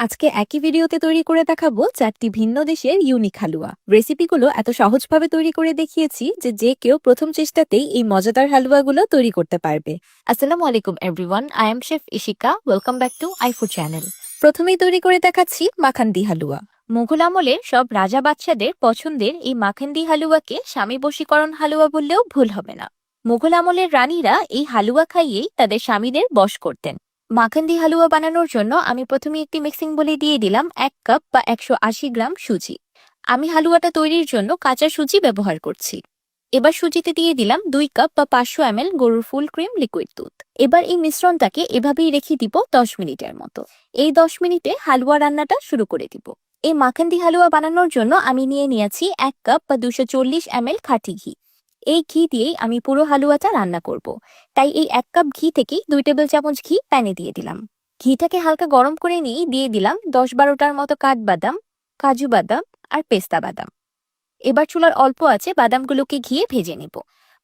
আজকে একই ভিডিওতে তৈরি করে দেখাবো 4টি ভিন্ন দেশের ইউনিক হালুয়া। রেসিপিগুলো এত সহজভাবে তৈরি করে দেখিয়েছি যে কেউ প্রথম চেষ্টাতেই এই মজাদার হালুয়াগুলো তৈরি করতে পারবে। আসসালামু আলাইকুম everyone, I am chef Ishika. Welcome back to আইফুড channel. প্রথমেই তৈরি করে দেখাচ্ছি মাখান্দি হালুয়া। মুঘল আমলের সব রাজা বাদশাদের পছন্দের এই মাখেন্দি হালুয়াকে স্বামী বশীকরণ হালুয়া বললেও ভুল হবে না। মুঘল আমলের রানীরা এই হালুয়া খাইয়েই তাদের স্বামীদের বশ করতেন। মাখেন্দি হালুয়া বানানোর জন্য আমি প্রথমে একটি মিক্সিং বলে দিয়ে দিলাম 1 কাপ বা 180 গ্রাম সুজি। আমি হালুয়াটা তৈরির জন্য কাঁচা সুজি ব্যবহার করছি। এবার সুজিতে দিয়ে দিলাম 2 কাপ বা 500 ml গরুর ফুল ক্রিম লিকুইড দুধ। এবার এই মিশ্রণটাকে এভাবেই রেখে দিব 10 মিনিটের মতো। এই 10 মিনিটে হালুয়া রান্নাটা শুরু করে দিব। এই মাখান্দি হালুয়া বানানোর জন্য আমি নিয়েছি 1 কাপ বা 240 ml খাঁটি ঘি। এই ঘি দিয়েই আমি পুরো হালুয়াটা রান্না করব। তাই এই 1 কাপ ঘি থেকেই 2 টেবিল চামচ ঘি প্যানে দিয়ে দিলাম। ঘিটাকে হালকা গরম করে নিয়ে দিয়ে দিলাম 10-12টার মতো কাঠবাদাম, কাজু বাদাম আর পেস্তা বাদাম। এবার চুলার অল্প আছে বাদামগুলোকে ঘিয়ে ভেজে নেব।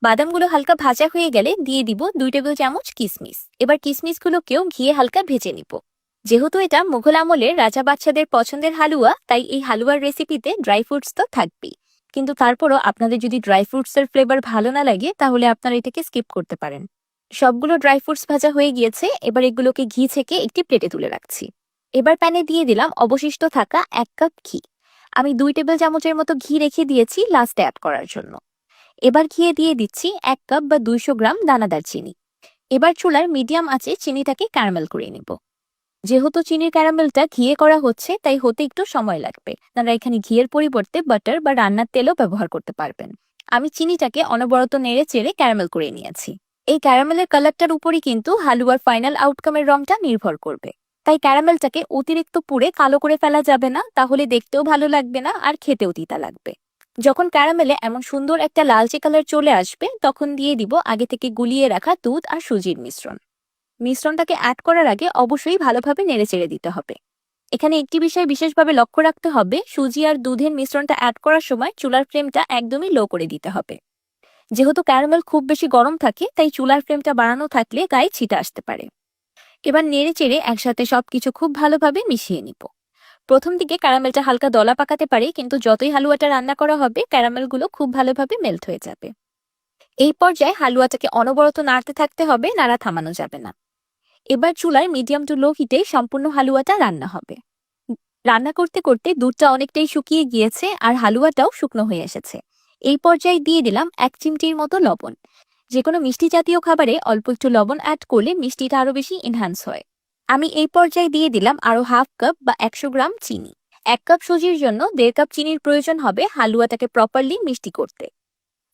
বাদামগুলো হালকা ভাজা হয়ে গেলে দিয়ে দিব 2 টেবিল চামচ কিশমিশ। এবার কিশমিশগুলোকেও ঘিয়ে হালকা ভেজে নিব। যেহেতু এটা মুঘল আমলের রাজা বাচ্চাদের পছন্দের হালুয়া, তাই এই হালুয়ার রেসিপিতে ড্রাই ফ্রুটস তো থাকবেই। কিন্তু তারপরও আপনাদের যদি ড্রাই ফ্রুটসের ফ্লেভার ভালো না লাগে তাহলে আপনারা এটাকে স্কিপ করতে পারেন। সবগুলো ড্রাই ফ্রুটস ভাজা হয়ে গিয়েছে। এবার এগুলোকে ঘি থেকে একটি প্লেটে তুলে রাখছি। এবার প্যানে দিয়ে দিলাম অবশিষ্ট থাকা 1 কাপ ঘি। আমি 2 টেবিল চামচের মতো ঘি রেখে দিয়েছি লাস্টে অ্যাড করার জন্য। এবার ঘিয়ে দিয়ে দিচ্ছি 1 কাপ বা 200 গ্রাম দানাদার চিনি। এবার চুলার মিডিয়াম আঁচে চিনিটাকে ক্যারামেল করে নেব। যেহেতু চিনির ক্যারামেলটা ঘিয়ে করা হচ্ছে তাই হতে একটু সময় লাগবে। আপনারা এখানে ঘিয়ের পরিবর্তে বাটার বা রান্নার তেলও ব্যবহার করতে পারবেন। আমি চিনিটাকে অনবরত নেড়ে চেড়ে ক্যারামেল করে নিয়েছি। এই ক্যারামেলের কালারটার উপরই কিন্তু হালুয়ার ফাইনাল আউটকামের রংটা নির্ভর করবে। তাই ক্যারামেলটাকে অতিরিক্ত পুড়ে কালো করে ফেলা যাবে না, তাহলে দেখতেও ভালো লাগবে না আর খেতেও তিতা লাগবে। যখন ক্যারামেলে এমন সুন্দর একটা লালচে কালার চলে আসবে তখন দিয়ে দিব আগে থেকে গুলিয়ে রাখা দুধ আর সুজির মিশ্রণ। মিশ্রণটাকে অ্যাড করার আগে অবশ্যই ভালোভাবে নেড়েচেড়ে দিতে হবে। এখানে একটি বিষয় বিশেষভাবে লক্ষ্য রাখতে হবে, সুজি আর দুধের মিশ্রণটা অ্যাড করার সময় চুলার ফ্লেমটা একদমই লো করে দিতে হবে। যেহেতু ক্যারামেল খুব বেশি গরম থাকে তাই চুলার ফ্লেমটা বাড়ানো থাকলে গায়ে ছিটা আসতে পারে। এবার নেড়েচেড়ে একসাথে সবকিছু খুব ভালোভাবে মিশিয়ে নিব। প্রথম দিকে ক্যারামেলটা হালকা দলা পাকাতে পারে, কিন্তু যতই হালুয়াটা রান্না করা হবে ক্যারামেলগুলো খুব ভালোভাবে মেল্ট হয়ে যাবে। এই পর্যায়ে হালুয়াটাকে অনবরত নাড়তে থাকতে হবে, নাড়া থামানো যাবে না। এবার চুলায় মিডিয়াম টু লো হিটে সম্পূর্ণ হালুয়াটা রান্না হবে। রান্না করতে করতে দুধটা অনেকটাই শুকিয়ে গিয়েছে আর হালুয়াটাও শুকনো হয়ে এসেছে। এই পর্যায়ে দিয়ে দিলাম 1 চিমটির মতো লবণ। যে কোনো মিষ্টি জাতীয় খাবারে অল্প একটু লবণ অ্যাড করলে মিষ্টিটা আরো বেশি এনহ্যান্স হয়। আমি এই পর্যায়ে দিয়ে দিলাম আরো 1/2 কাপ বা 100 গ্রাম চিনি। 1 কাপ সুজির জন্য 1.5 কাপ চিনির প্রয়োজন হবে হালুয়াটাকে প্রপারলি মিষ্টি করতে।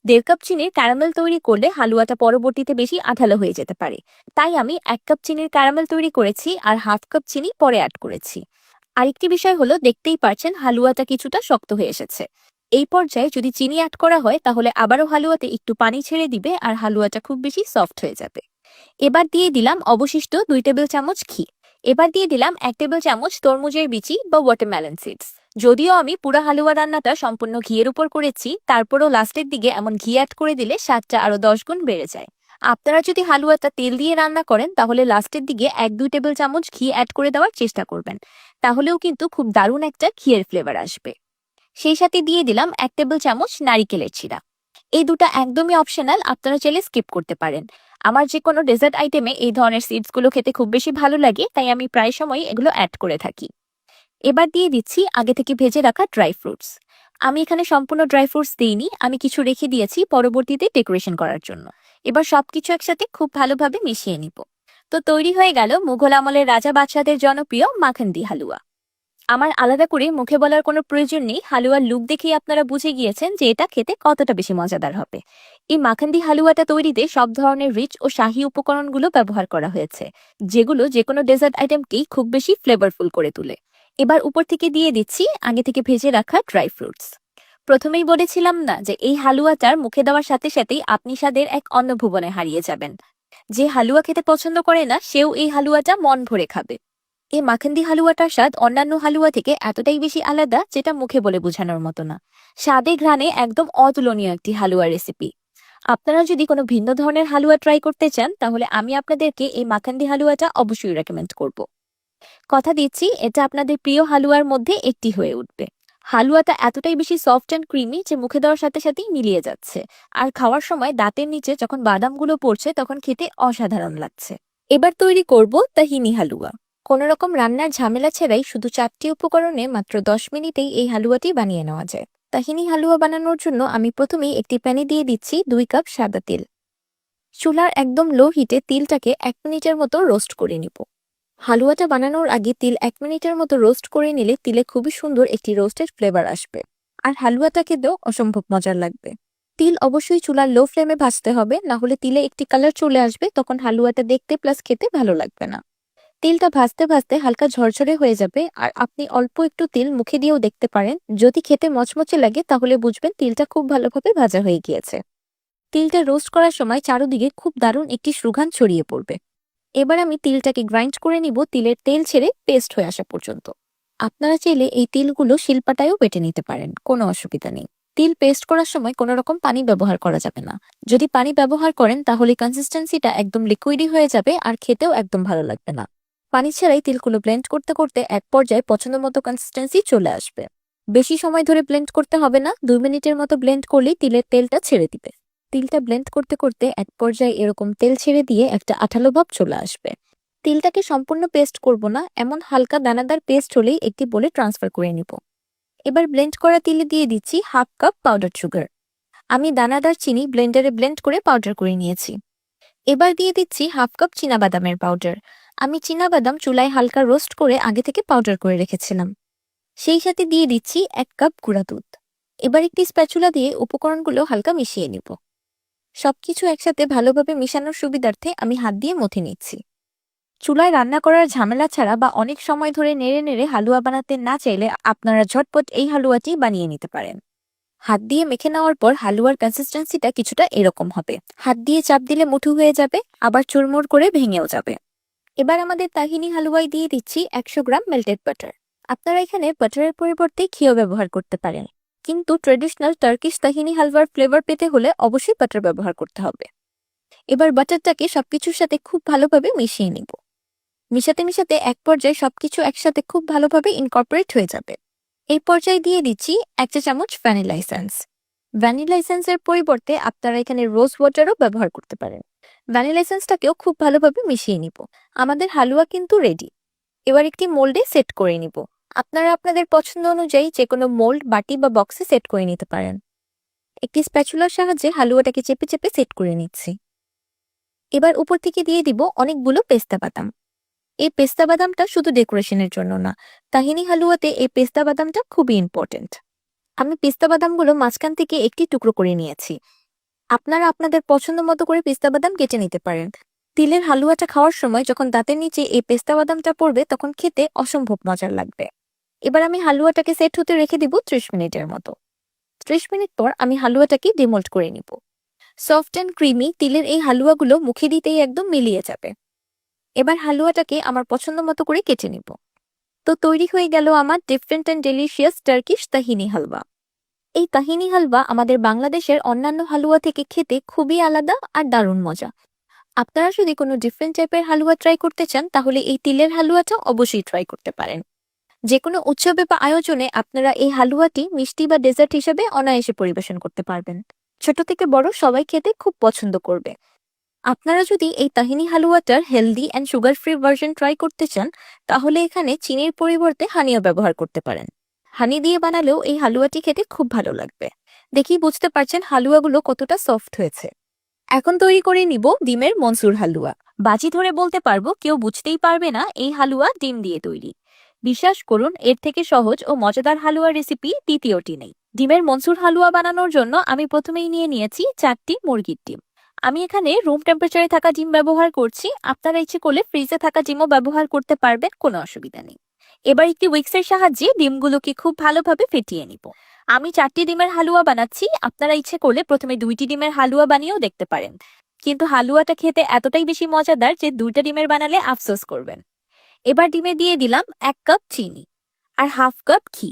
1.5 কাপ চিনির ক্যারামেল তৈরি করলে হালুয়াটা পরবর্তীতে বেশি আঠালো হয়ে যেতে পারে। তাই আমি 1 কাপ চিনির ক্যারামেল তৈরি করেছি আর 1/2 কাপ চিনি পরে অ্যাড করেছি। আরেকটি বিষয় হলো, দেখতেই পারছেন হালুয়াটা কিছুটা শক্ত হয়ে এসেছে। এই পর্যায়ে যদি চিনি অ্যাড করা হয় তাহলে আবারও হালুয়াতে একটু পানি ছেড়ে দিবে আর হালুয়াটা খুব বেশি সফট হয়ে যাবে। এবার দিয়ে দিলাম অবশিষ্ট 2 টেবিল চামচ ঘি। এবার দিয়ে দিলাম 1 টেবিল চামচ তরমুজের বিচি বা ওয়াটারমেলন সিডস। যদিও আমি পুরো হালুয়া রান্নাটা সম্পূর্ণ ঘিয়ের উপর করেছি, তারপরও লাস্টের দিকে এমন ঘি অ্যাড করে দিলে স্বাদটা আরো 10 গুণ বেড়ে যায়। আপনারা যদি হালুয়াটা তেল দিয়ে রান্না করেন তাহলে লাস্টের দিকে 1-2 টেবিল চামচ ঘি অ্যাড করে দেওয়ার চেষ্টা করবেন। তাহলেও কিন্তু খুব দারুণ একটা ঘিয়ের ফ্লেভার আসবে। সেই সাথে দিয়ে দিলাম 1 টেবিল চামচ নারিকেলের চিড়া। এই দুটো একদমই অপশনাল, আপনারা চাইলে স্কিপ করতে পারেন। আমার যে কোনো ডেজার্ট আইটেমে এই ধরনের সিডসগুলো খেতে খুব বেশি ভালো লাগে, তাই আমি প্রায় সময় এগুলো অ্যাড করে থাকি। এবার দিয়ে দিচ্ছি আগে থেকে ভেজে রাখা ড্রাই ফ্রুটস। আমি এখানে সম্পূর্ণ ড্রাই ফ্রুটস দিইনি, আমি কিছু রেখে দিয়েছি পরবর্তীতে ডেকোরেশন করার জন্য। এবার সবকিছু একসাথে খুব ভালোভাবে মিশিয়ে নিব। তো তৈরি হয়ে গেল মুঘল আমলের রাজা বাদশাদের জনপ্রিয় মাখান্দি হালুয়া। আমার আলাদা করে মুখে বলার কোনো প্রয়োজন নেই, হালুয়ার লুক দেখেই আপনারা বুঝে গিয়েছেন যে এটা খেতে কতটা বেশি মজাদার হবে। এই মাখান্দি হালুয়াটা তৈরিতে সব ধরনের রিচ ও শাহী উপকরণগুলো ব্যবহার করা হয়েছে, যেগুলো যে কোনো ডেজার্ট আইটেমকেই খুব বেশি ফ্লেভারফুল করে তোলে। এবার উপর থেকে দিয়ে দিচ্ছি আগে থেকে ভেজে রাখা ড্রাই ফ্রুটস। প্রথমেই বলেছিলাম না যে এই হালুয়াটার মুখে দেওয়ার সাথে সাথেই আপনি স্বাদের এক অন্য ভুবনে হারিয়ে যাবেন। যে হালুয়া খেতে পছন্দ করে না সেও এই হালুয়াটা মন ভরে খাবে। এই মাখেন্দি হালুয়াটার স্বাদ অন্যান্য হালুয়া থেকে এতটাই বেশি আলাদা যেটা মুখে বলে বোঝানোর মতো না। স্বাদে ঘ্রাণে একদম অতুলনীয় একটি হালুয়া রেসিপি। আপনারা যদি কোনো ভিন্ন ধরনের হালুয়া ট্রাই করতে চান তাহলে আমি আপনাদেরকে এই মাখান্দি হালুয়াটা অবশ্যই রেকমেন্ড করব। কথা দিচ্ছি এটা আপনাদের প্রিয় হালুয়ার মধ্যে একটি হয়ে উঠবে। হালুয়াটা এতটাই বেশি সফট অ্যান্ড ক্রিমি যে মুখে দেওয়ার সাথে সাথেই মিলিয়ে যাচ্ছে, আর খাওয়ার সময় দাঁতের নিচে যখন বাদামগুলো পড়ছে তখন খেতে অসাধারণ লাগছে। এবার তৈরি করব তাহিনি হালুয়া। কোনো রকম রান্নার ঝামেলা ছাড়াই শুধু 4টি উপকরণে মাত্র 10 মিনিটেই এই হালুয়াটি বানিয়ে নেওয়া যায়। তাহিনি হালুয়া বানানোর জন্য আমি প্রথমেই একটি প্যানে দিয়ে দিচ্ছি 2 কাপ সাদা তেল। চুলার একদম লো হিটে তিলটাকে 1 মিনিটের মতো রোস্ট করে নিব। হালুয়াটা বানানোর আগে তিল 1 মিনিটের মতো রোস্ট করে নিলে তিলে খুবই সুন্দর একটি রোস্টেড ফ্লেভার আসবে, আর হালুয়াটা খেতেও অসম্ভব মজার লাগবে। তিল অবশ্যই চুলার লো ফ্লেমে ভাজতে হবে, না হলে তিলে একটি কালার চলে আসবে, তখন হালুয়াটা দেখতে প্লাস খেতে ভালো লাগবে না। তিলটা ভাজতে ভাজতে হালকা ঝরঝরে হয়ে যাবে, আর আপনি অল্প একটু তিল মুখে দিয়েও দেখতে পারেন। যদি খেতে মচমচে লাগে তাহলে বুঝবেন তিলটা খুব ভালোভাবে ভাজা হয়ে গিয়েছে। তিলটা রোস্ট করার সময় চারদিকে খুব দারুণ একটি সুঘ্রাণ ছড়িয়ে পড়বে। এবার আমি তিলটাকে গ্রাইন্ড করে নিব তিলের তেল ছেড়ে পেস্ট হয়ে আসা পর্যন্ত। আপনারা চাইলে এই তিলগুলো শিলপাটায়ও বেটে নিতে পারেন, কোনো অসুবিধা নেই। তিল পেস্ট করার সময় কোনো রকম পানি ব্যবহার করা যাবে না। যদি পানি ব্যবহার করেন তাহলে কনসিস্টেন্সিটা একদম লিকুইডই হয়ে যাবে, আর খেতেও একদম ভালো লাগবে না। পানি ছাড়াই তিলগুলো ব্লেন্ড করতে করতে এক পর্যায়ে পছন্দ মতো কনসিস্টেন্সি চলে আসবে। বেশি সময় ধরে ব্লেন্ড করতে হবে না, 2 মিনিটের মতো ব্লেন্ড করলেই তিলের তেলটা ছেড়ে দিবে। তিলটা ব্লেন্ড করতে করতে এক পর্যায়ে এরকম তেল ছেড়ে দিয়ে একটা আঠালো ভাব চলে আসবে। তিলটাকে সম্পূর্ণ পেস্ট করব না, এমন হালকা দানাদার পেস্ট হলেই একটি বোলে ট্রান্সফার করে নিব। এবার ব্লেন্ড করা তিলে দিয়ে দিচ্ছি 1/2 কাপ পাউডার সুগার। আমি দানাদার চিনি ব্লেন্ডারে ব্লেন্ড করে পাউডার করে নিয়েছি। এবার দিয়ে দিচ্ছি 1/2 কাপ চীনাবাদামের পাউডার। আমি চীনাবাদাম চুলায় হালকা রোস্ট করে আগে থেকে পাউডার করে রেখেছিলাম। সেই সাথে দিয়ে দিচ্ছি 1 কাপ গুঁড়া দুধ। এবার একটি স্প্যাচুলা দিয়ে উপকরণগুলো হালকা মিশিয়ে নিব। সবকিছু একসাথে ভালোভাবে মিশানোর সুবিধার্থে আমি হাত দিয়ে মথে নিচ্ছি। চুলায় রান্না করার ঝামেলা ছাড়া বা অনেক সময় ধরে নেড়ে নেড়ে হালুয়া বানাতে না চাইলে আপনারা ঝটপট এই হালুয়াটি বানিয়ে নিতে পারেন। হাত দিয়ে মেখে নেওয়ার পর হালুয়ার কনসিস্টেন্সিটা কিছুটা এরকম হবে। হাত দিয়ে চাপ দিলে মুঠু হয়ে যাবে, আবার চুরমুর করে ভেঙেও যাবে। এবার আমাদের তাহিনি হালুয়ায় দিয়ে দিচ্ছি 100 গ্রাম মেল্টেড বাটার। আপনারা এখানে বাটারের পরিবর্তে ঘিও ব্যবহার করতে পারেন, কিন্তু ট্রেডিশনাল টার্কিশ তাহিনি হালুয়ার ফ্লেভার পেতে হলে অবশ্যই বাটার ব্যবহার করতে হবে। এবার বাটারটাকে সবকিছুর সাথে খুব ভালোভাবে মিশিয়ে নিব। মিশাতে মিশাতে এক পর্যায়ে সবকিছু একসাথে খুব ভালোভাবে ইনকর্পোরেট হয়ে যাবে। এই পর্যায়ে দিয়ে দিচ্ছি 1 চা চামচ ভ্যানিলা এসেন্স। ভ্যানিলা এসেন্সের পরিবর্তে আপনারা এখানে রোজ ওয়াটারও ব্যবহার করতে পারেন। ভ্যানিলা এসেন্সটাকেও খুব ভালোভাবে মিশিয়ে নিব। আমাদের হালুয়া কিন্তু রেডি। এবার একটি মোল্ডে সেট করে নিব। আপনারা আপনাদের পছন্দ অনুযায়ী যে কোনো মোল্ড, বাটি বা বক্সে সেট করে নিতে পারেন। একটি স্প্যাচুলার সাহায্যে হালুয়াটাকে চেপে চেপে সেট করে নিচ্ছি। এবার উপর থেকে দিয়ে দিব অনেকগুলো পেস্তা বাদাম। এই পেস্তা বাদামটা শুধু ডেকোরেশনের জন্য না, তাহিনি হালুয়াতে এই পেস্তা বাদামটা খুবই ইম্পর্টেন্ট। আমি পেস্তা বাদামগুলো মাঝখান থেকে একটি টুকরো করে নিয়েছি। আপনারা আপনাদের পছন্দ মতো করে পেস্তা বাদাম কেটে নিতে পারেন। তিলের হালুয়াটা খাওয়ার সময় যখন দাঁতের নিচে এই পেস্তা বাদামটা পড়বে তখন খেতে অসম্ভব মজার লাগবে। এবার আমি হালুয়াটাকে সেট হতে রেখে দিব 30 মিনিটের মতো। 30 মিনিট পর আমি হালুয়াটাকে ডিমোল্ড করে নিব। সফট অ্যান্ড ক্রিমি তিলের এই হালুয়াগুলো মুখে দিতেই একদম মিলিয়ে যাবে। এবার হালুয়াটাকে আমার পছন্দ মতো করে কেটে নিব। তো তৈরি হয়ে গেল আমার different and delicious Turkish tahini হালুয়া। এই তাহিনি হালুয়া আমাদের বাংলাদেশের অন্যান্য হালুয়া থেকে খেতে খুবই আলাদা আর দারুণ মজা। আপনারা যদি কোনো ডিফারেন্ট টাইপের হালুয়া ট্রাই করতে চান তাহলে এই তিলের হালুয়াটা অবশ্যই ট্রাই করতে পারেন। যে কোনো উৎসবে বা আয়োজনে আপনারা এই হালুয়াটি মিষ্টি বা ডেজার্ট হিসেবে অনায়াসে পরিবেশন করতে পারবেন। ছোট থেকে বড় সবাই খেতে খুব পছন্দ করবে। আপনারা যদি এই তাহিনি হালুয়াটার healthy and sugar free version try করতে চান তাহলে এখানে চিনির পরিবর্তে হানিও ব্যবহার করতে পারেন। হানি দিয়ে বানালেও এই হালুয়াটি খেতে খুব ভালো লাগবে। দেখি বুঝতে পারছেন হালুয়াগুলো কতটা সফট হয়েছে। এখন তৈরি করে নিব ডিমের মনসুর হালুয়া। বাজি ধরে বলতে পারবো কেউ বুঝতেই পারবে না এই হালুয়া ডিম দিয়ে তৈরি। বিশ্বাস করুন, এর থেকে সহজ ও মজাদার হালুয়ার রেসিপি দ্বিতীয়টি নেই। ডিমের মনসুর হালুয়া বানানোর জন্য আমি প্রথমেই নিয়েছি 4টি মুরগির ডিম। আমি এখানে রুম টেম্পারেচারে থাকা ডিম ব্যবহার করছি। আপনারা ইচ্ছে করলে ফ্রিজে থাকা ডিমও ব্যবহার করতে পারবেন, কোনো অসুবিধা নেই। এবার একটি উইক্সের সাহায্যে ডিমগুলোকে খুব ভালোভাবে ফেটিয়ে নিব। আমি 4টি ডিমের হালুয়া বানাচ্ছি। আপনারা ইচ্ছে করলে প্রথমে 2টি ডিমের হালুয়া বানিয়েও দেখতে পারেন, কিন্তু হালুয়াটা খেতে এতটাই বেশি মজাদার যে 2টা ডিমের বানালে আফসোস করবেন। এবার ডিমে দিয়ে দিলাম 1 কাপ চিনি আর 1/2 কাপ ঘি।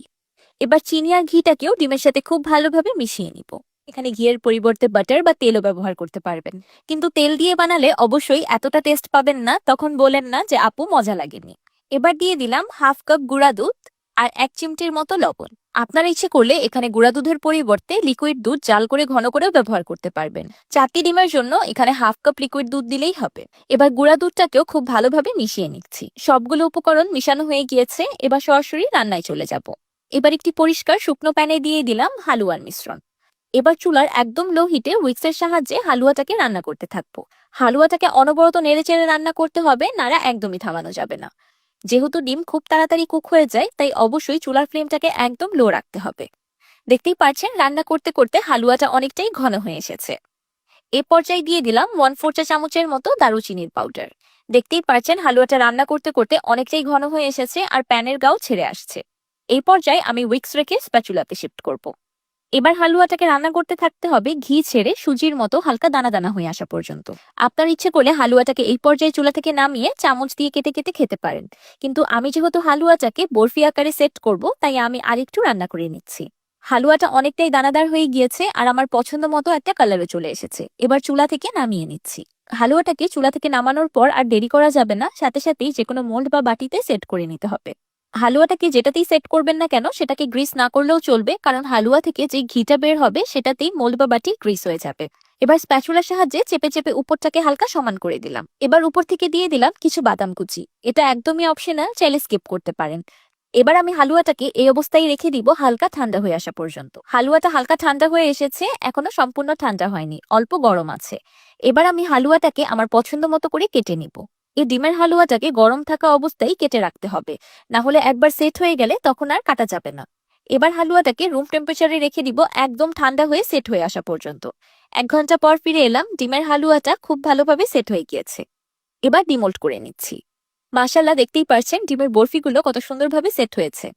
এবার চিনি আর ঘিটাকেও ডিমের সাথে খুব ভালোভাবে মিশিয়ে নিব। এখানে ঘিয়ের পরিবর্তে বাটার বা তেলও ব্যবহার করতে পারবেন, কিন্তু তেল দিয়ে বানালে অবশ্যই এতটা টেস্ট পাবেন না, তখন বলেন না যে আপু মজা লাগেনি। এবার দিয়ে দিলাম হাফ কাপ গুঁড়া দুধ আর 1 চিমটির মতো লবণ। আপনারা ইচ্ছে করলে এখানে গুঁড়া দুধের পরিবর্তে লিকুইড দুধ জাল করে ঘন করেও ব্যবহার করতে পারবেন। 4টি ডিমের জন্য এখানে হাফ কাপ লিকুইড দুধ দিলেই হবে। এবার গুঁড়া দুধটাকেও খুব ভালোভাবে মিশিয়ে নিচ্ছি। সবগুলো উপকরণ মিশানো হয়ে গিয়েছে, এবার সরাসরি রান্নায় চলে যাব। এবার একটি পরিষ্কার শুকনো প্যানে দিয়ে দিলাম হালুয়ার মিশ্রণ। এবার চুলার একদম লো হিটে উইক্সের সাহায্যে হালুয়াটাকে রান্না করতে থাকবো। হালুয়াটাকে অনবরত নেড়েচেড়ে রান্না করতে হবে, নাড়া একদমই থামানো যাবে না। যেহেতু ডিম খুব তাড়াতাড়ি কুক হয়ে যায়, তাই অবশ্যই চুলার ফ্লেমটাকে একদম লো রাখতে হবে। দেখতেই পাচ্ছেন রান্না করতে করতে হালুয়াটা অনেকটাই ঘন হয়ে এসেছে। এ পর্যায়ে দিয়ে দিলাম 1/4 চা চামচের মতো দারুচিনির পাউডার। দেখতেই পাচ্ছেন হালুয়াটা রান্না করতে করতে অনেকটাই ঘন হয়ে এসেছে আর প্যানের গাও ছেড়ে আসছে। এই পর্যায়ে আমি উইক্স রেখে স্প্যাচুলাতে শিফট করব। এবার হালুয়াটাকে রান্না করতে থাকতে হবে ঘি ছেড়ে সুজির মতো হালকা দানা দানা হয়ে আসা পর্যন্ত। আপনার ইচ্ছে করলে হালুয়াটাকে এই পর্যায়ে চুলা থেকে নামিয়ে চামচ দিয়ে কেটে কেটে খেতে পারেন, কিন্তু আমি যেহেতু হালুয়াটাকে বরফি আকারে সেট করব, তাই আমি আরেকটু রান্না করে নিচ্ছি। হালুয়াটা অনেকটাই দানাদার হয়ে গিয়েছে আর আমার পছন্দ মতো একটা কালারও চলে এসেছে। এবার চুলা থেকে নামিয়ে নিচ্ছি। হালুয়াটাকে চুলা থেকে নামানোর পর আর দেরি করা যাবে না, সাথে সাথেই যেকোনো মোল্ড বা বাটিতে সেট করে নিতে হবে। হালুয়াটাকে যেটাতেই সেট করবেন না কেন সেটাকে গ্রিস না করলেও চলবে, কারণ হালুয়া থেকে যে ঘিটা বের হবে সেটাতেই মোল্ড বা বাটি গ্রিস হয়ে যাবে। এবার স্প্যাচুলার সাহায্যে চেপে চেপে উপরটাকে হালকা সমান করে দিলাম। এবার উপর থেকে দিয়ে দিলাম কিছু বাদাম কুচি। এটা একদমই অপশনাল, চাইলে স্কিপ করতে পারেন। এবার আমি হালুয়াটাকে এই অবস্থায় রেখে দিব হালকা ঠান্ডা হয়ে আসা পর্যন্ত। হালুয়াটা হালকা ঠান্ডা হয়ে এসেছে, এখনো সম্পূর্ণ ঠান্ডা হয়নি, অল্প গরম আছে। এবার আমি হালুয়াটাকে আমার পছন্দ মতো করে কেটে নিব। এই ডিমের হালুয়াটাকে গরম থাকা অবস্থায় কেটে রাখতে হবে, না হলে একবার সেট হয়ে গেলে তখন আর কাটা যাবে না। এবার হালুয়াটাকে রুম টেম্পারেচারে রেখে দিব একদম ঠান্ডা হয়ে সেট হয়ে আসা পর্যন্ত। 1 ঘন্টা পর ফিরে এলাম, ডিমের হালুয়াটা খুব ভালোভাবে সেট হয়ে গিয়েছে। এবার ডিমোল্ড করে নিচ্ছি। মাশাআল্লাহ, দেখতেই পারছেন ডিমের বরফিগুলো কত সুন্দরভাবে সেট হয়েছে।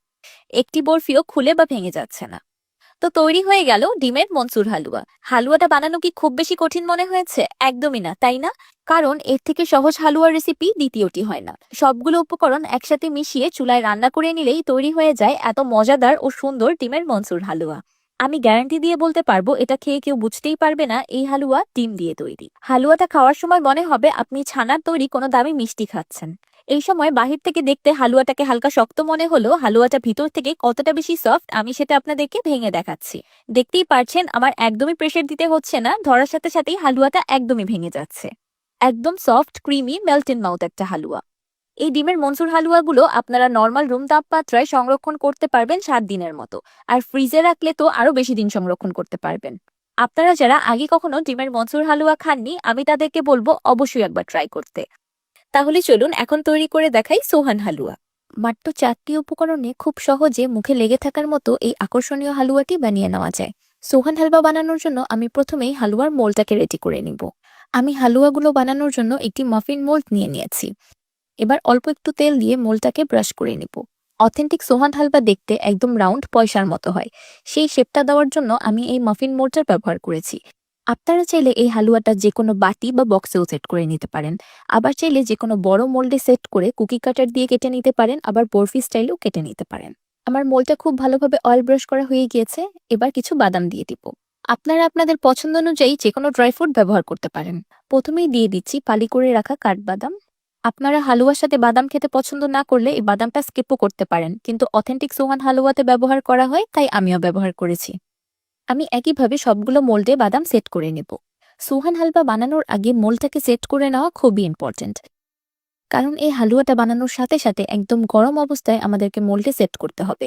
একটি বরফিও খুলে বা ভেঙে যাচ্ছে না। তো তৈরি হয়ে গেল ডিমের মনসুর হালুয়া। হালুয়াটা বানানো কি খুব বেশি কঠিন মনে হয়েছে? একদমই না, তাই না? কারণ এর থেকে সহজ হালুয়ার রেসিপি দ্বিতীয়টি হয় না। সবগুলো উপকরণ একসাথে মিশিয়ে চুলায় রান্না করে নিলেই তৈরি হয়ে যায় এত মজাদার ও সুন্দর ডিমের মনসুর হালুয়া। আমি গ্যারান্টি দিয়ে বলতে পারবো, এটা খেয়ে কেউ বুঝতেই পারবে না এই হালুয়া ডিম দিয়ে তৈরি। হালুয়াটা খাওয়ার সময় মনে হবে আপনি ছানার তৈরি কোনো দামি মিষ্টি খাচ্ছেন। এই সময় বাহির থেকে দেখতে হালুয়াটাকে হালকা শক্ত মনে হলেও হালুয়াটা ভিতর থেকে কতটা বেশি সফট আমি সেটা আপনাদেরকে ভেঙে দেখাচ্ছি। দেখতেই পারছেন আমার একদমই প্রেসার দিতে হচ্ছে না, ধরার সাথে সাথেই হালুয়াটা একদমই ভেঙে যাচ্ছে। একদম soft, creamy, melt in mouth একটা হালুয়া। এই ডিমের মনসুর হালুয়াগুলো আপনারা নর্মাল রুম তাপমাত্রায় সংরক্ষণ করতে পারবেন 7 দিনের মতো, আর ফ্রিজে রাখলে তো আরো বেশি দিন সংরক্ষণ করতে পারবেন। আপনারা যারা আগে কখনো ডিমের মনসুর হালুয়া খাননি, আমি তাদেরকে বলবো অবশ্যই একবার ট্রাই করতে। তাহলে চলুন এখন তৈরি করে দেখাই সোহান হালুয়া। মাত্র 4টি উপকরণে খুব সহজে মুখে লেগে থাকার মতো এই আকর্ষণীয় হালুয়াটি বানিয়ে নেওয়া যায়। সোহান হালুয়া বানানোর জন্য আমি প্রথমেই হালুয়ার মোল্ডটাকে রেডি করে নিব। আমি হালুয়াগুলো বানানোর জন্য একটি মাফিন মোল্ড নিয়ে নিয়েছি। এবার অল্প একটু তেল দিয়ে মোল্ডটাকে ব্রাশ করে নিব। অথেন্টিক সোহান হালুয়া দেখতে একদম রাউন্ড পয়সার মতো হয়, সেই শেপটা দেওয়ার জন্য আমি এই মাফিন মোল্ডটার ব্যবহার করেছি। আপনারা চাইলে এই হালুয়াটা যে কোনো বাটি বা বক্সেও সেট করে নিতে পারেন। আবার চাইলে যে কোনো বড় মোল্ডে সেট করে কুকি কাটার দিয়ে কেটে নিতে পারেন, আবার বরফি স্টাইলেও কেটে নিতে পারেন। আমার মোল্ডটা খুব ভালোভাবে অয়েল ব্রাশ করা হয়ে গিয়েছে। এবার কিছু বাদাম দিয়ে দিব। আপনারা আপনাদের পছন্দ অনুযায়ী যে কোনো ড্রাই ফ্রুট ব্যবহার করতে পারেন। প্রথমেই দিয়ে দিচ্ছি ফালি করে রাখা কাঠবাদাম। আপনারা হালুয়ার সাথে বাদাম খেতে পছন্দ না করলে এই বাদামটা স্কিপও করতে পারেন, কিন্তু অথেন্টিক সোহান হালুয়াতে ব্যবহার করা হয়, তাই আমিও ব্যবহার করেছি। আমি একইভাবে সবগুলো মোল্ডে বাদাম সেট করে নেব। সোহান হালুয়া বানানোর আগে মোল্ডটাকে সেট করে নেওয়া খুবই ইম্পর্টেন্ট, কারণ এই হালুয়াটা বানানোর সাথে সাথে একদম গরম অবস্থায় আমাদেরকে মোল্ডে সেট করতে হবে।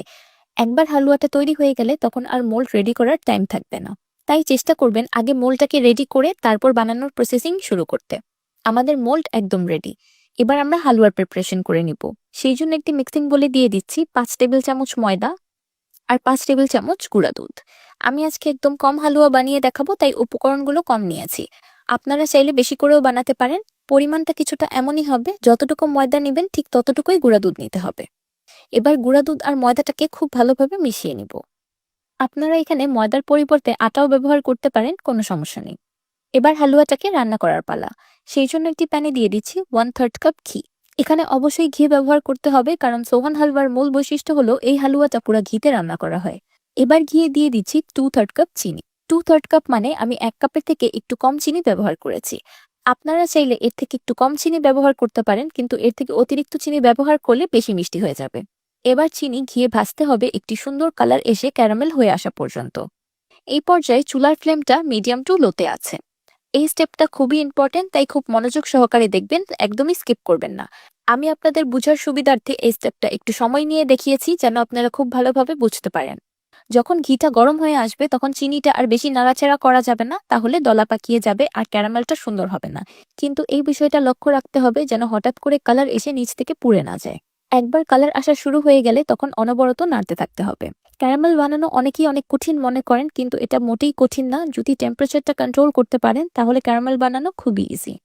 একবার হালুয়াটা তৈরি হয়ে গেলে তখন আর মোল্ড রেডি করার টাইম থাকবে না। তাই চেষ্টা করবেন আগে মোল্ডটাকে রেডি করে তারপর বানানোর প্রসেসিং শুরু করতে। আমাদের মোল্ড একদম রেডি। এবার আমরা হালুয়ার প্রিপারেশন করে নিব। সেই জন্য একটি মিক্সিং বলে দিয়ে দিচ্ছি 5 টেবিল চামচ ময়দা আর 5 টেবিল চামচ গুঁড়া দুধ। আমি আজকে একদম কম হালুয়া বানিয়ে দেখাবো, তাই উপকরণগুলো কম নিয়েছি। আপনারা চাইলে বেশি করেও বানাতে পারেন। পরিমাণটা কিছুটা এমনই হবে, যতটুকু ময়দা নেবেন ঠিক ততটুকুই গুঁড়া দুধ নিতে হবে। এবার গুঁড়া দুধ আর ময়দাটাকে খুব ভালোভাবে মিশিয়ে নিব। আপনারা এখানে ময়দার পরিবর্তে আটাও ব্যবহার করতে পারেন, কোনো সমস্যা নেই। এবার হালুয়াটাকে রান্না করার পালা। সেই জন্য একটি প্যানে দিয়ে দিচ্ছি 1/3 কাপ ঘি। এখানে অবশ্যই ঘি ব্যবহার করতে হবে, কারণ সোহান হালুয়ার মূল বৈশিষ্ট্য হলো এই হালুয়াটা পুরো ঘিতে রান্না করা হয়। এবার ঘিয়ে দিয়ে দিচ্ছি 2/3 কাপ চিনি। 2/3 কাপ মানে আমি 1 কাপের থেকে একটু কম চিনি ব্যবহার করেছি। আপনারা চাইলে এর থেকে একটু কম চিনি ব্যবহার করতে পারেন, কিন্তু এর থেকে অতিরিক্ত চিনি ব্যবহার করলে বেশি মিষ্টি হয়ে যাবে। এবার চিনি ঘিয়ে ভাজতে হবে একটি সুন্দর কালার এসে ক্যারামেল হয়ে আসা পর্যন্ত। এই পর্যায়ে চুলার ফ্লেমটা মিডিয়াম টু লোতে আছে। এই স্টেপটা খুবই ইম্পর্টেন্ট, তাই খুব মনোযোগ সহকারে দেখবেন, একদমই স্কিপ করবেন না। আমি আপনাদের বুঝার সুবিধার্থে এই স্টেপটা একটু সময় নিয়ে দেখিয়েছি, যেন আপনারা খুব ভালোভাবে বুঝতে পারেন। যখন ঘিটা গরম হয়ে আসবে তখন চিনিটা আর বেশি নাড়াচাড়া করা যাবে না, তাহলে দলা পাকিয়ে যাবে আর ক্যারামেলটা সুন্দর হবে না। কিন্তু এই বিষয়টা লক্ষ্য রাখতে হবে যেন হঠাৎ করে কালার এসে নিচ থেকে পুড়ে না যায়। একবার কালার আসা শুরু হয়ে গেলে তখন অনবরত নাড়তে থাকতে হবে। ক্যারামেল বানানো অনেকেই অনেক কঠিন মনে করেন, কিন্তু এটা মোটেই কঠিন না। যদি টেম্পারেচারটা কন্ট্রোল করতে পারেন তাহলে ক্যারামেল বানানো খুবই ইজি।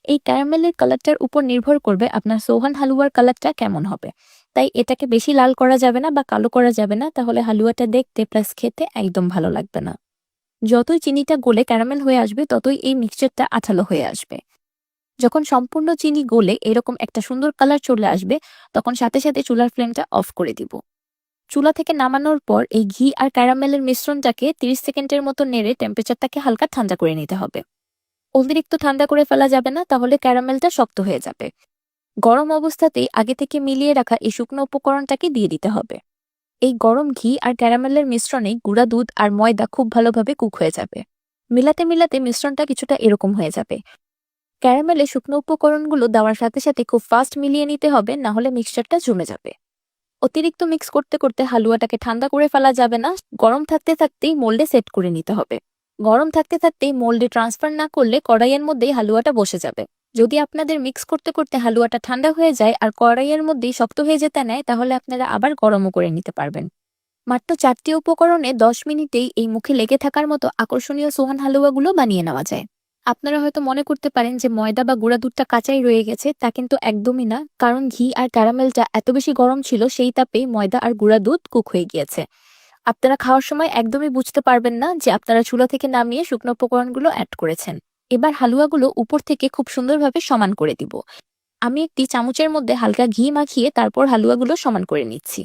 এই ক্যারামেলের কালারটার উপর নির্ভর করবে আপনার সোহান হালুয়ার কালারটা কেমন হবে। তাই এটাকে বেশি লাল করা যাবে না বা কালো করা যাবে না, তাহলে হালুয়াটা দেখতে প্লাস খেতে একদম ভালো লাগবে না। যতই চিনিটা গলে ক্যারামেল হয়ে আসবে ততই এই মিক্সচারটা আঠালো হয়ে আসবে। যখন সম্পূর্ণ চিনি গলে এরকম একটা সুন্দর কালার চলে আসবে তখন সাথে সাথে চুলার ফ্লেমটা অফ করে দিব। চুলা থেকে নামানোর পর এই ঘি আর ক্যারামেলের মিশ্রণটাকে 30 সেকেন্ডের মতো নেড়ে টেম্পারেচারটাকে হালকা ঠান্ডা করে নিতে হবে। অতিরিক্ত ঠান্ডা করে ফেলা যাবে না, তাহলে ক্যারামেলটা শক্ত হয়ে যাবে। গরম অবস্থাতেই আগে থেকে মিলিয়ে রাখা এই শুকনো উপকরণটাকে দিয়ে দিতে হবে। এই গরম ঘি আর ক্যারামেলের মিশ্রণে গুঁড়া দুধ আর ময়দা খুব ভালোভাবে কুক হয়ে যাবে। মিলাতে মিলাতে মিশ্রণটা কিছুটা এরকম হয়ে যাবে। ক্যারামেলে শুকনো উপকরণগুলো দেওয়ার সাথে সাথে খুব ফাস্ট মিলিয়ে নিতে হবে, না হলে মিক্সচারটা জমে যাবে। অতিরিক্ত মিক্স করতে করতে হালুয়াটাকে ঠান্ডা করে ফেলা যাবে না, গরম থাকতে থাকতেই মোল্ডে সেট করে নিতে হবে। গরম থাকতে থাকতেই মোল্ডে ট্রান্সফার না করলে কড়াইয়ের মধ্যেই হালুয়াটা বসে যাবে। যদি আপনাদের মিক্স করতে করতে হালুয়াটা ঠান্ডা হয়ে যায় আর কড়াইয়ের মধ্যেই শক্ত হয়ে যেতে নেয়, তাহলে আপনারা আবার গরমও করে নিতে পারবেন। মাত্র 4টি উপকরণে 10 মিনিটেই এই মুখে লেগে থাকার মতো আকর্ষণীয় সোহান হালুয়াগুলো বানিয়ে নেওয়া যায়। আপনারা হয়তো মনে করতে পারেন যে ময়দা বা গুঁড়া দুধটা কাঁচাই রয়ে গেছে, তা কিন্তু একদমই না, কারণ ঘি আর ক্যারামেলটা এত বেশি গরম ছিল সেই তাপেই ময়দা আর গুঁড়া দুধ কুক হয়ে গিয়েছে। আপনারা খাওয়ার সময় একদমই বুঝতে পারবেন না যে আপনারা চুলা থেকে নামিয়ে শুকনো উপকরণগুলো অ্যাড করেছেন। এবার হালুয়াগুলো উপর থেকে খুব সুন্দরভাবে সমান করে দিব। আমি একটি চামচের মধ্যে হালকা ঘি মাখিয়ে তারপর হালুয়াগুলো সমান করে নিচ্ছি।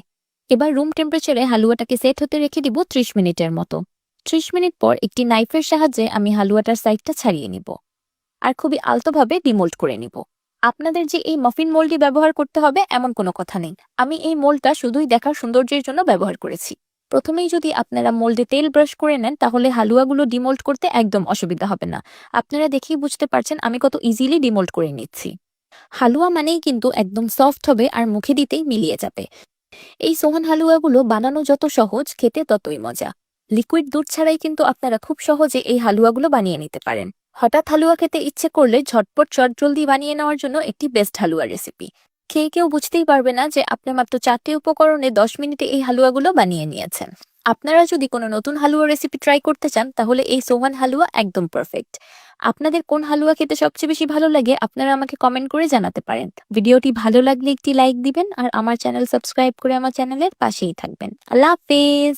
এবার রুম টেম্পারেচারে হালুয়াটাকে সেট হতে রেখে দিব 30 মিনিটের মতো। 30 মিনিট পর একটি নাইফের সাহায্যে আমি হালুয়াটার সাইডটা ছাড়িয়ে নিব আর খুবই আলতোভাবে ডিমোল্ড করে নিব। আপনাদের যে এই মফিন মোল্ডটি ব্যবহার করতে হবে এমন কোনো কথা নেই। আমি এই মোল্ডটা শুধুই দেখার সৌন্দর্যের জন্য ব্যবহার করেছি। প্রথমেই যদি আপনারা মোল্ডে তেল ব্রাশ করে নেন তাহলে হালুয়াগুলো ডিমোল্ড করতে একদম অসুবিধা হবে না। আপনারা দেখেই বুঝতে পারছেন আমি কত ইজিলি ডিমোল্ড করে নিচ্ছি। হালুয়া মানেই কিন্তু একদম সফট হবে আর মুখে দিতেই মিলিয়ে যাবে। এই সোহান হালুয়াগুলো বানানো যত সহজ, খেতে ততই মজা। লিকুইড দুধ ছাড়াই কিন্তু আপনারা খুব সহজে এই হালুয়াগুলো বানিয়ে নিতে পারেন। হঠাৎ হালুয়া খেতে ইচ্ছে করলে ঝটপট চটজলদি বানিয়ে নেওয়ার জন্য একটি বেস্ট হালুয়া রেসিপি। খেয়ে কেউ বুঝতেই পারবে না যে আপনি মাত্র 4টি উপকরণে 10 মিনিটে এই হালুয়াগুলো বানিয়ে নিয়েছেন। আপনারা যদি কোনো নতুন হালুয়া রেসিপি ট্রাই করতে চান তাহলে এই সোহান হালুয়া একদম পারফেক্ট। আপনাদের কোন হালুয়া খেতে সবচেয়ে বেশি ভালো লাগে আপনারা আমাকে কমেন্ট করে জানাতে পারেন। ভিডিওটি ভালো লাগলে একটি লাইক দিবেন আর আমার চ্যানেল সাবস্ক্রাইব করে আমার চ্যানেলের পাশেই থাকবেন। আল্লাহ হাফেজ।